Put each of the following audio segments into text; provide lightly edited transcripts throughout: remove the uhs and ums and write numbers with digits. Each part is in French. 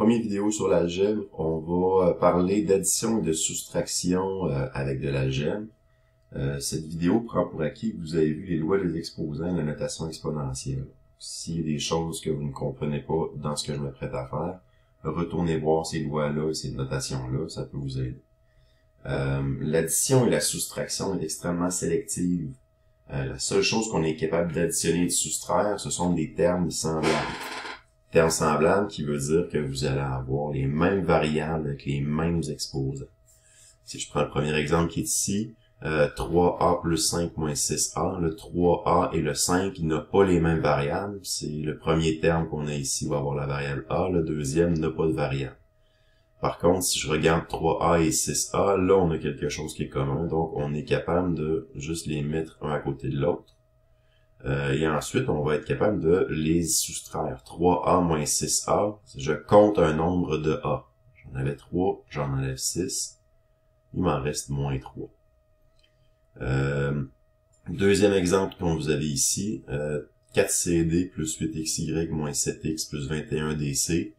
Première vidéo sur l'algèbre, on va parler d'addition et de soustraction avec de l'algèbre. Cette vidéo prend pour acquis que vous avez vu les lois des exposants et la notation exponentielle. S'il y a des choses que vous ne comprenez pas dans ce que je m'apprête à faire, retournez voir ces lois-là et ces notations-là, ça peut vous aider. L'addition et la soustraction est extrêmement sélective. La seule chose qu'on est capable d'additionner et de soustraire, ce sont des termes semblables. Termes semblables qui veut dire que vous allez avoir les mêmes variables avec les mêmes exposants. Si je prends le premier exemple qui est ici, 3a plus 5 moins 6a, le 3a et le 5 n'ont pas les mêmes variables. C'est le premier terme qu'on a ici va avoir la variable a, le deuxième n'a pas de variable. Par contre, si je regarde 3a et 6a, là on a quelque chose qui est commun, donc on est capable de juste les mettre un à côté de l'autre. Et ensuite, on va être capable de les soustraire. 3a moins 6a, je compte un nombre de a. J'en avais 3, j'en enlève 6, il m'en reste moins 3. Deuxième exemple qu'on vous avait ici, 4cd plus 8xy moins 7x plus 21dc.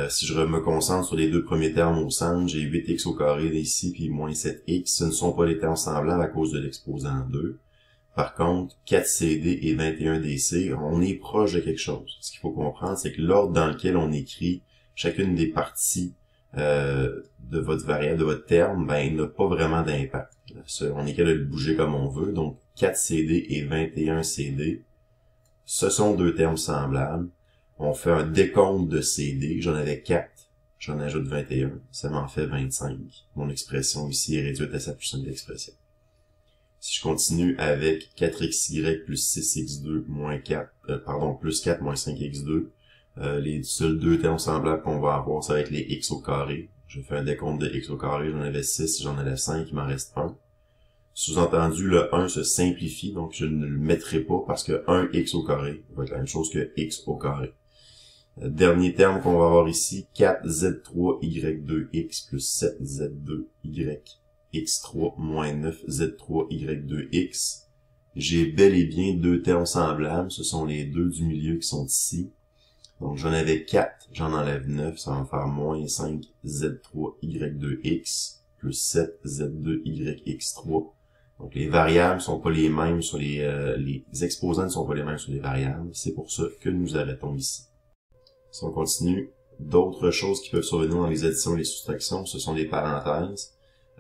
Si je me concentre sur les deux premiers termes au centre, j'ai 8x au carré ici, puis moins 7x. Ce ne sont pas les termes semblables à cause de l'exposant 2. Par contre, 4cd et 21dc, on est proche de quelque chose. Ce qu'il faut comprendre, c'est que l'ordre dans lequel on écrit chacune des parties de votre variable, de votre terme, ben, n'a pas vraiment d'impact. On est capable de le bouger comme on veut. Donc, 4cd et 21cd, ce sont deux termes semblables. On fait un décompte de cd. J'en avais 4. J'en ajoute 21. Ça m'en fait 25. Mon expression ici est réduite à sa plus simple expression. Si je continue avec 4xy plus 6x2 moins 4, plus 4 moins 5x2, les seuls deux termes semblables qu'on va avoir, ça va être les x au carré. Je fais un décompte de x au carré, j'en avais 6, j'en avais 5, il m'en reste 1. Sous-entendu, le 1 se simplifie, donc je ne le mettrai pas parce que 1x au carré va être la même chose que x au carré. Dernier terme qu'on va avoir ici, 4z3y2x plus 7z2y. x3 moins 9z3y2x. J'ai bel et bien deux termes semblables, ce sont les deux du milieu qui sont ici. Donc j'en avais 4, j'en enlève 9, ça va me faire moins 5z3y2x plus 7z2yx3. Donc les variables sont pas les mêmes sur les exposants ne sont pas les mêmes sur les variables, c'est pour ça que nous arrêtons ici. Si on continue, d'autres choses qui peuvent survenir dans les additions et les soustractions, ce sont les parenthèses.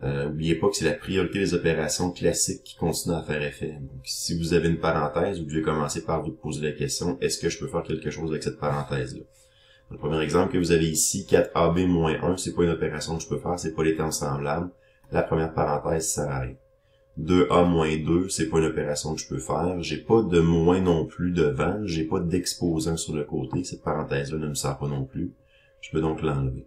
N'oubliez pas que c'est la priorité des opérations classiques qui continuent à faire effet. Donc, si vous avez une parenthèse, vous devez commencer par vous poser la question, est-ce que je peux faire quelque chose avec cette parenthèse-là? Le premier exemple que vous avez ici, 4ab moins 1, c'est pas une opération que je peux faire, c'est pas les termes semblables. La première parenthèse sert à rien. 2a moins 2, c'est pas une opération que je peux faire. J'ai pas de moins non plus devant, j'ai pas d'exposant sur le côté, cette parenthèse-là ne me sert pas non plus. Je peux donc l'enlever.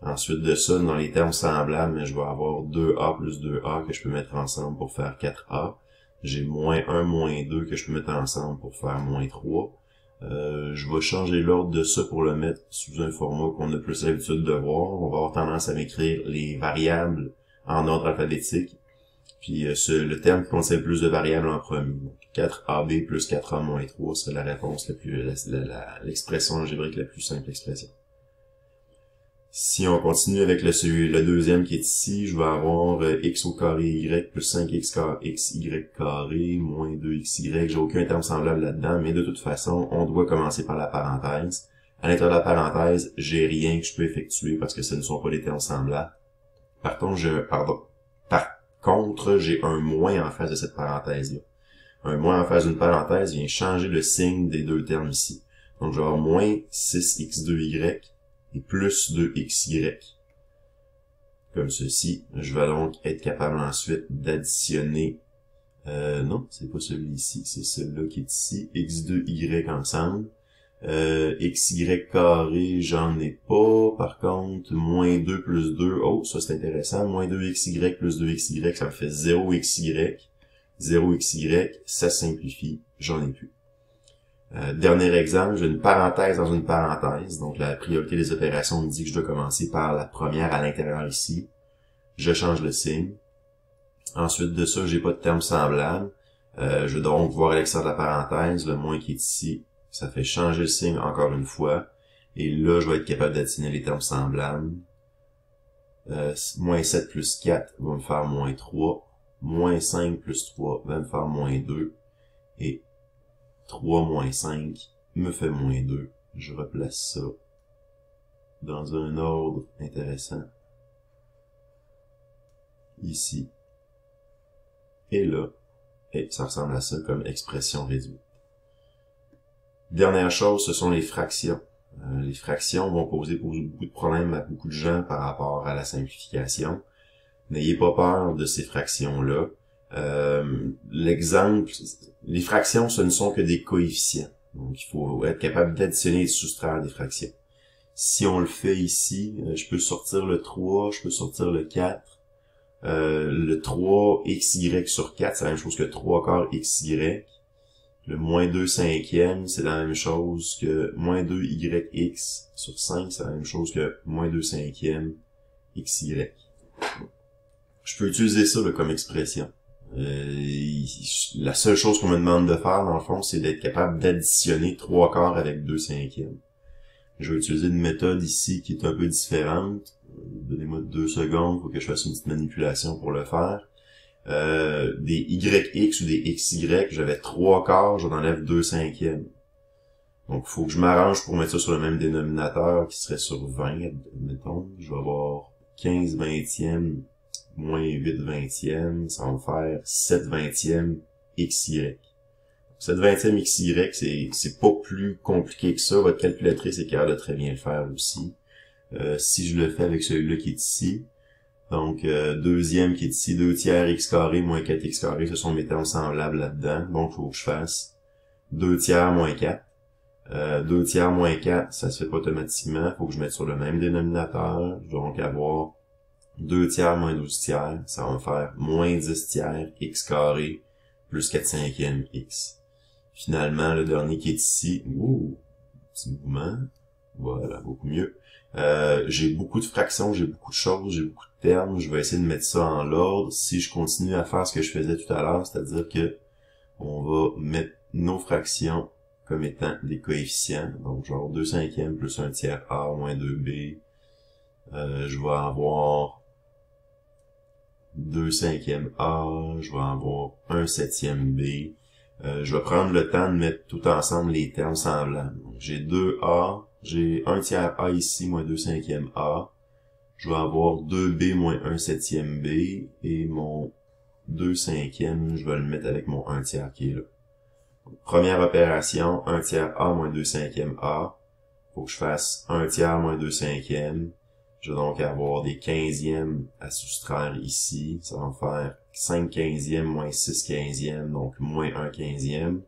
Ensuite de ça, dans les termes semblables, je vais avoir 2a plus 2a que je peux mettre ensemble pour faire 4a. J'ai moins 1 moins 2 que je peux mettre ensemble pour faire moins 3. Je vais changer l'ordre de ça pour le mettre sous un format qu'on a plus l'habitude de voir. On va avoir tendance à m'écrire les variables en ordre alphabétique. Puis le terme qui contient le plus de variables en premier. Donc, 4ab plus 4a moins 3, c'est la réponse la plus l'expression algébrique la plus simple expression. Si on continue avec le deuxième qui est ici, je vais avoir x au carré y plus 5xy carré moins 2xy. J'ai aucun terme semblable là-dedans, mais de toute façon, on doit commencer par la parenthèse. À l'intérieur de la parenthèse, j'ai rien que je peux effectuer parce que ce ne sont pas des termes semblables. Par contre, j'ai un moins en face de cette parenthèse-là. Un moins en face d'une parenthèse vient changer le signe des deux termes ici. Donc, je vais avoir moins 6x2y et plus 2xy. Comme ceci. Je vais donc être capable ensuite d'additionner, non, c'est pas celui-ci, c'est celui-là qui est ici, x2y ensemble. Xy carré, j'en ai pas. Par contre, moins 2 plus 2, oh, ça c'est intéressant. Moins 2xy plus 2xy, ça me fait 0xy. 0xy, ça simplifie, j'en ai plus. Dernier exemple, j'ai une parenthèse dans une parenthèse. Donc, la priorité des opérations me dit que je dois commencer par la première à l'intérieur ici. Je change le signe. Ensuite de ça, j'ai pas de terme semblable. Je vais donc voir à l'extérieur de la parenthèse, le moins qui est ici. Ça fait changer le signe encore une fois. Et là, je vais être capable d'additionner les termes semblables. Moins 7 plus 4 va me faire moins 3. Moins 5 plus 3 va me faire moins 2. Et 3 moins 5 me fait moins 2. Je replace ça dans un ordre intéressant. Ici. Et là. Et ça ressemble à ça comme expression réduite. Dernière chose, ce sont les fractions. Les fractions vont poser beaucoup de problèmes à beaucoup de gens par rapport à la simplification. N'ayez pas peur de ces fractions-là. L'exemple, les fractions, ce ne sont que des coefficients. Donc, il faut être capable d'additionner et de soustraire des fractions. Si on le fait ici, je peux sortir le 3, je peux sortir le 4. Le 3xy sur 4, c'est la même chose que 3 quarts xy. Le moins 2 cinquièmes, c'est la même chose que moins 2yx sur 5, c'est la même chose que moins 2 cinquièmes xy. Je peux utiliser ça là, comme expression. La seule chose qu'on me demande de faire, dans le fond, c'est d'être capable d'additionner 3 quarts avec 2 cinquièmes. Je vais utiliser une méthode ici qui est un peu différente. Donnez-moi 2 secondes, faut que je fasse une petite manipulation pour le faire. Des YX ou des XY, j'avais 3 quarts, j'en enlève 2 cinquièmes. Donc, il faut que je m'arrange pour mettre ça sur le même dénominateur qui serait sur 20, admettons. Je vais avoir 15 vingtièmes moins 8 vingtièmes, ça va me faire 7 vingtièmes XY. 7 vingtièmes XY, c'est pas plus compliqué que ça. Votre calculatrice est capable de très bien le faire aussi. Si je le fais avec celui-là qui est ici, donc deuxième qui est ici, 2 tiers x carré moins 4 x carré, ce sont mes termes semblables là-dedans. Donc, il faut que je fasse 2 tiers moins 4. 2 tiers moins 4, ça se fait pas automatiquement. Il faut que je mette sur le même dénominateur. Je vais donc avoir 2 tiers moins 12 tiers. Ça va me faire moins 10 tiers x carré plus 4 cinquièmes x. Finalement, le dernier qui est ici, petit mouvement. Voilà, beaucoup mieux. J'ai beaucoup de fractions, j'ai beaucoup de choses, j'ai beaucoup de termes. Je vais essayer de mettre ça en l'ordre. Si je continue à faire ce que je faisais tout à l'heure, c'est-à-dire que on va mettre nos fractions comme étant des coefficients. Donc, genre 2 cinquièmes plus 1 tiers A moins 2B. Je vais avoir 2 cinquièmes A. Je vais avoir 1 septième B. Je vais prendre le temps de mettre tout ensemble les termes semblables. J'ai 2A. J'ai 1 tiers A ici, moins 2 cinquièmes A. Je vais avoir 2B moins 1 septième B. Et mon 2 cinquièmes, je vais le mettre avec mon 1 tiers qui est là. Première opération, 1 tiers A moins 2 cinquièmes A. Faut que je fasse 1 tiers moins 2 cinquièmes. Je vais donc avoir des quinzièmes à soustraire ici. Ça va me faire 5 quinzièmes moins 6 quinzièmes, donc moins 1 quinzième.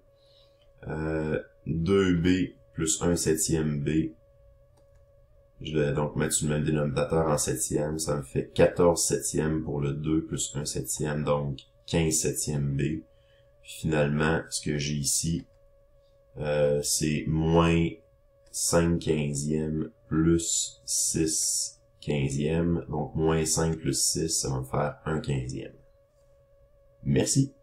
2B plus 1 septième B. Je vais donc mettre sur le même dénominateur en septième. Ça me fait 14 septièmes pour le 2 plus 1 septième, donc 15 septième B. Puis finalement, ce que j'ai ici, c'est moins 5 quinzièmes plus 6 quinzièmes. Donc moins 5 plus 6, ça va me faire 1 quinzième. Merci.